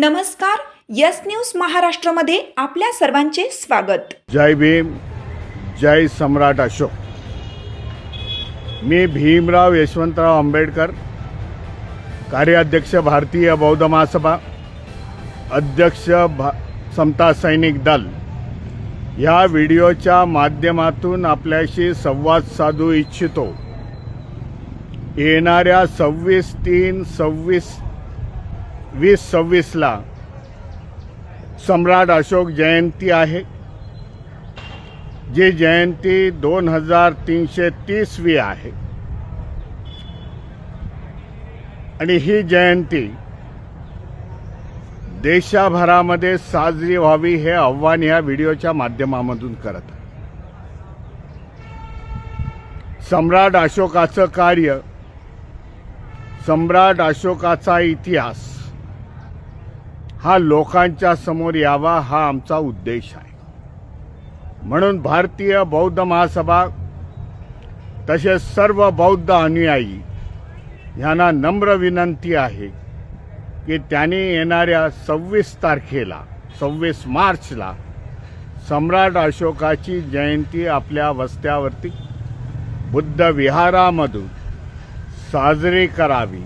नमस्कार, yes news महाराष्ट्रामध्ये आपल्या सर्वांचे स्वागत। जय भीम, जय सम्राट अशोक। मी भीमराव यशवंतराव आंबेडकर, कार्याध्यक्ष भारतीय बौद्ध महासभा, अध्यक्ष समता सैनिक दल या व्हिडिओच्या माध्यमातून आपल्याशी संवाद साधू इच्छितो। येणाऱ्या 26/3/2026 ला सम्राट अशोक जयंती आहे, जी जयंती 2330वी आहे आणि ही जयंती देशभरामध्ये साजरी व्हावी हे आव्हान या व्हिडिओच्या माध्यमामधून करत आहे। सम्राट अशोकाचं कार्य, सम्राट अशोकाचा इतिहास हा लोकांच्या समोर यावा हा आमचा उद्देश आहे। म्हणून भारतीय बौद्ध महासभा तसेच सर्व बौद्ध अनुयायी यांना नम्र विनंती आहे की त्यांनी येणाऱ्या 26 मार्चला सम्राट अशोकाची जयंती आपल्या वस्त्यावरती बुद्ध विहारामधून साजरी करावी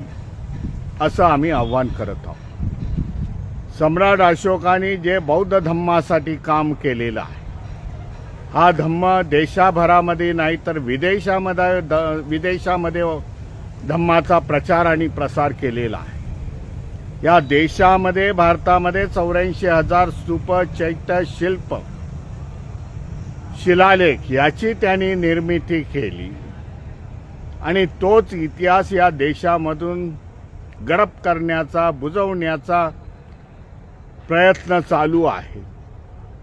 असं आम्ही आव्हान करत आहोत। सम्राट अशोकाने जे बौद्ध धम्मासाठी काम केलेलं आहे, हा धम्म देशाभरामध्ये नाही तर विदेशामध्ये धम्माचा प्रचार आणि प्रसार केलेला आहे। या देशामध्ये भारतामध्ये 84,000 स्तूप, चैत्य, शिल्प, शिलालेख याची त्यांनी निर्मिती केली आणि तोच इतिहास या देशामधून गडप करण्याचा, बुजवण्याचा प्रयत्न चालू आहे।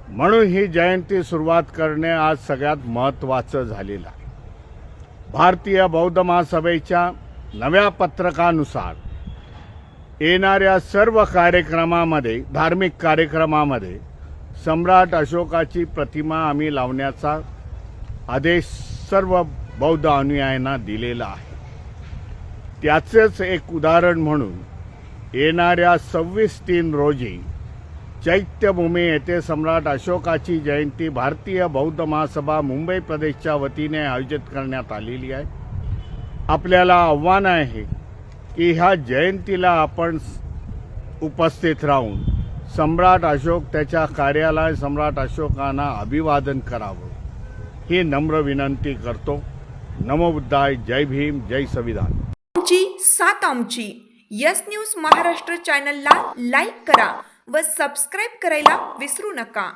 म्हणून ही जयंती सुरुवात करणे आज सगळ्यात महत्त्वाचं झालेलं आहे। भारतीय बौद्ध महासभेच्या नव्या पत्रकानुसार येणाऱ्या सर्व कार्यक्रमामध्ये, धार्मिक कार्यक्रमामध्ये सम्राट अशोकाची प्रतिमा आम्ही लावण्याचा आदेश सर्व बौद्ध अनुयायांना दिलेला आहे। त्याचेच एक उदाहरण म्हणून येणाऱ्या 26/3 रोजी चैत्यभूमी येथे सम्राट अशोकाची जयंती भारतीय बौद्ध महासभा मुंबई प्रदेशच्या वतीने आयोजित करण्यात आलेली आहे। आपल्याला आव्हान आहे की ह्या जयंतीला आपण उपस्थित राहून सम्राट अशोक, त्याच्या कार्याला सम्राट अशोकांना अभिवादन करावं ही नम्र विनंती करतो। नमो बुद्धाय, जय भीम, जय संविधान। आमची यस न्यूज महाराष्ट्र चॅनलला लाईक करा व सबस्क्राईब करायला विसरू नका।